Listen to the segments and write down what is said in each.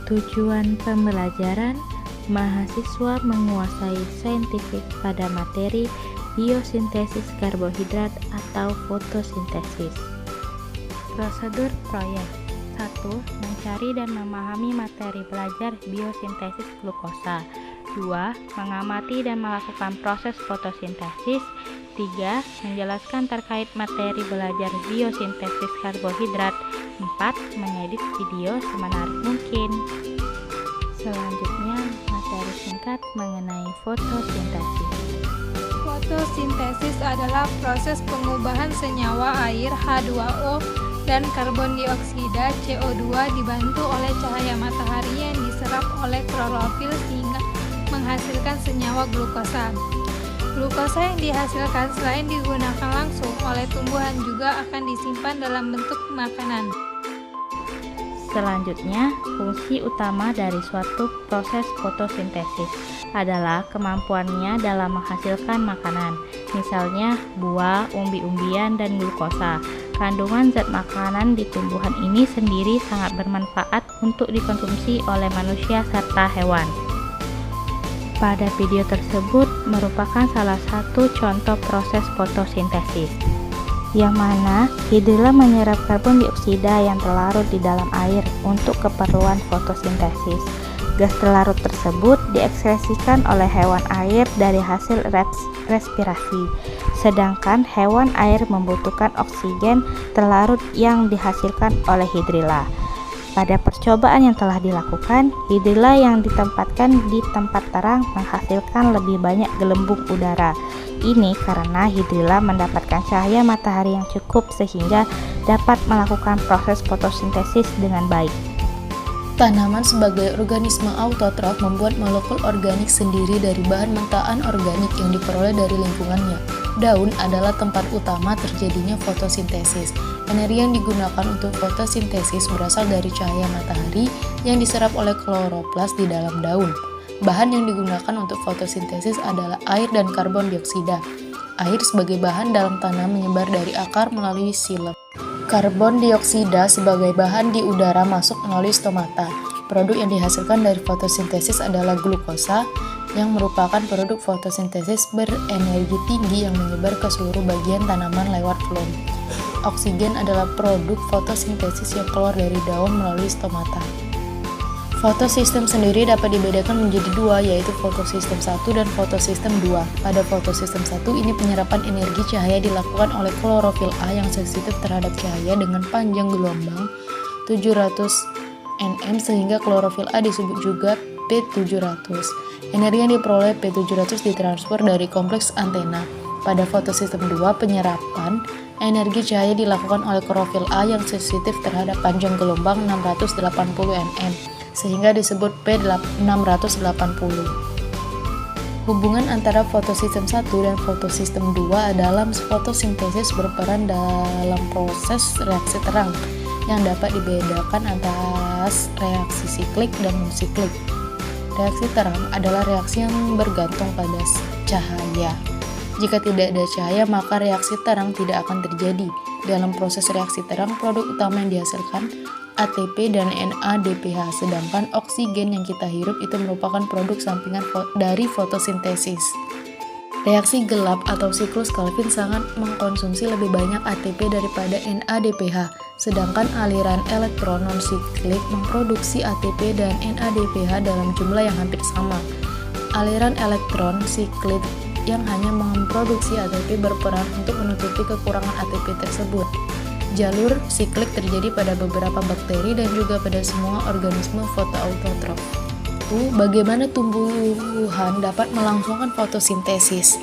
Tujuan pembelajaran, mahasiswa menguasai saintifik pada materi biosintesis karbohidrat atau fotosintesis. Prosedur proyek 1. Mencari dan memahami materi belajar biosintesis glukosa. 2. Mengamati dan melakukan proses fotosintesis. 3. Menjelaskan terkait materi belajar biosintesis karbohidrat. 4. Mengedit video semenarik mungkin. Selanjutnya, materi singkat mengenai fotosintesis. Fotosintesis adalah proses pengubahan senyawa air H2O dan karbon dioksida CO2 dibantu oleh cahaya matahari yang diserap oleh klorofil sehingga menghasilkan senyawa glukosa. Glukosa yang dihasilkan selain digunakan langsung oleh tumbuhan juga akan disimpan dalam bentuk makanan. Selanjutnya, fungsi utama dari suatu proses fotosintesis adalah kemampuannya dalam menghasilkan makanan, misalnya buah, umbi-umbian, dan glukosa. Kandungan zat makanan di tumbuhan ini sendiri sangat bermanfaat untuk dikonsumsi oleh manusia serta hewan. Pada video tersebut merupakan salah satu contoh proses fotosintesis, yang mana hidrila menyerap karbon dioksida yang terlarut di dalam air untuk keperluan fotosintesis. Gas terlarut tersebut diekskresikan oleh hewan air dari hasil respirasi, sedangkan hewan air membutuhkan oksigen terlarut yang dihasilkan oleh hidrila. Pada percobaan yang telah dilakukan, hidrila yang ditempatkan di tempat terang menghasilkan lebih banyak gelembung udara. Ini karena hidrila mendapatkan cahaya matahari yang cukup sehingga dapat melakukan proses fotosintesis dengan baik. Tanaman sebagai organisme autotrof membuat molekul organik sendiri dari bahan mentah anorganik yang diperoleh dari lingkungannya. Daun adalah tempat utama terjadinya fotosintesis. Energi yang digunakan untuk fotosintesis berasal dari cahaya matahari yang diserap oleh kloroplas di dalam daun. Bahan yang digunakan untuk fotosintesis adalah air dan karbon dioksida. Air sebagai bahan dalam tanah menyebar dari akar melalui xilem. Karbon dioksida sebagai bahan di udara masuk melalui stomata. Produk yang dihasilkan dari fotosintesis adalah glukosa, yang merupakan produk fotosintesis berenergi tinggi yang menyebar ke seluruh bagian tanaman lewat floem. Oksigen adalah produk fotosintesis yang keluar dari daun melalui stomata. Fotosistem sendiri dapat dibedakan menjadi dua, yaitu fotosistem 1 dan fotosistem 2. Pada fotosistem 1 ini penyerapan energi cahaya dilakukan oleh klorofil A yang sensitif terhadap cahaya dengan panjang gelombang 700 nm sehingga klorofil A disebut juga P700. Energi yang diperoleh P700 ditransfer dari kompleks antena. Pada fotosistem 2 penyerapan energi cahaya dilakukan oleh klorofil A yang sensitif terhadap panjang gelombang 680 nm. Sehingga disebut P680. Hubungan antara fotosistem 1 dan fotosistem 2 dalam fotosintesis berperan dalam proses reaksi terang yang dapat dibedakan atas reaksi siklik dan non-siklik. Reaksi terang adalah reaksi yang bergantung pada cahaya. Jika tidak ada cahaya, maka reaksi terang tidak akan terjadi. Dalam proses reaksi terang, produk utama yang dihasilkan ATP dan NADPH, sedangkan oksigen yang kita hirup itu merupakan produk sampingan dari fotosintesis. Reaksi gelap atau siklus Calvin sangat mengkonsumsi lebih banyak ATP daripada NADPH, sedangkan aliran elektron non-siklik memproduksi ATP dan NADPH dalam jumlah yang hampir sama. Aliran elektron siklik yang hanya memproduksi ATP berperan untuk menutupi kekurangan ATP tersebut. Jalur siklik terjadi pada beberapa bakteri dan juga pada semua organisme fotoautotrof. Bagaimana tumbuhan dapat melangsungkan fotosintesis?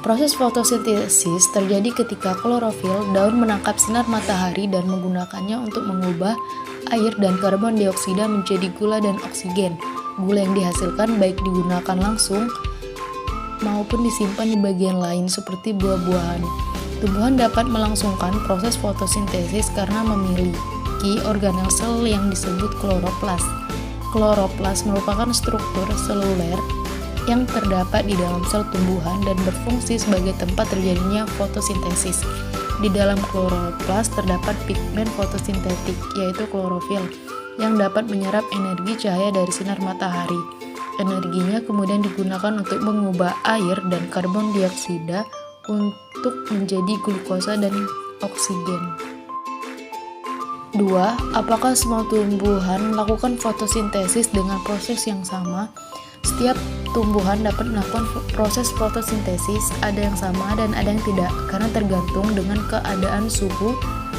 Proses fotosintesis terjadi ketika klorofil daun menangkap sinar matahari dan menggunakannya untuk mengubah air dan karbon dioksida menjadi gula dan oksigen. Gula yang dihasilkan baik digunakan langsung maupun disimpan di bagian lain seperti buah-buahan. Tumbuhan dapat melangsungkan proses fotosintesis karena memiliki organel sel yang disebut kloroplas. Kloroplas merupakan struktur seluler yang terdapat di dalam sel tumbuhan dan berfungsi sebagai tempat terjadinya fotosintesis. Di dalam kloroplas terdapat pigmen fotosintetik, yaitu klorofil. yang dapat menyerap energi cahaya dari sinar matahari. Energinya kemudian digunakan untuk mengubah air dan karbon dioksida untuk menjadi glukosa dan oksigen. 2. Apakah semua tumbuhan melakukan fotosintesis dengan proses yang sama? Setiap tumbuhan dapat melakukan proses fotosintesis, ada yang sama dan ada yang tidak, karena tergantung dengan keadaan suhu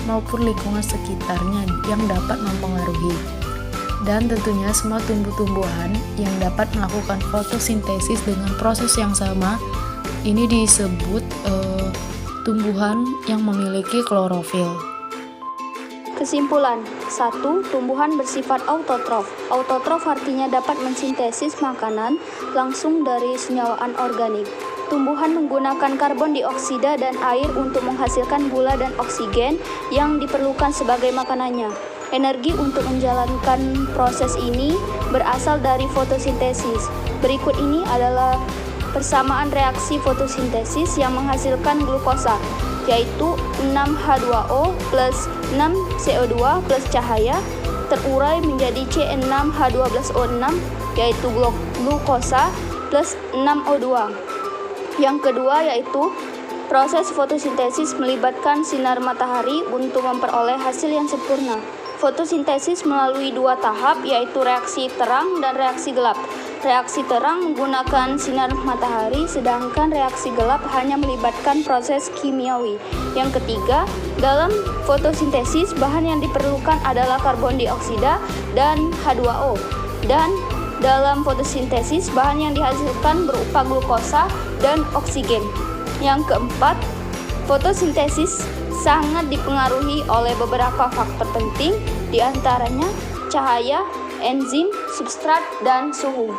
maupun lingkungan sekitarnya yang dapat mempengaruhi. Dan tentunya semua tumbuh-tumbuhan yang dapat melakukan fotosintesis dengan proses yang sama, ini disebut tumbuhan yang memiliki klorofil. Kesimpulan 1. Tumbuhan bersifat autotrof. Autotrof artinya dapat mensintesis makanan langsung dari senyawa anorganik. Tumbuhan menggunakan karbon dioksida dan air untuk menghasilkan gula dan oksigen yang diperlukan sebagai makanannya. Energi untuk menjalankan proses ini berasal dari fotosintesis. Berikut ini adalah persamaan reaksi fotosintesis yang menghasilkan glukosa, yaitu 6H2O plus 6CO2 plus cahaya terurai menjadi C6H12O6, yaitu glukosa plus 6O2. Yang kedua yaitu proses fotosintesis melibatkan sinar matahari untuk memperoleh hasil yang sempurna. Fotosintesis melalui dua tahap, yaitu reaksi terang dan reaksi gelap. Reaksi terang menggunakan sinar matahari, sedangkan reaksi gelap hanya melibatkan proses kimiawi. Yang ketiga, dalam fotosintesis bahan yang diperlukan adalah karbon dioksida dan H2O. Dan dalam fotosintesis bahan yang dihasilkan berupa glukosa dan oksigen. Yang keempat, fotosintesis sangat dipengaruhi oleh beberapa faktor penting, diantaranya cahaya, enzim, substrat, dan suhu.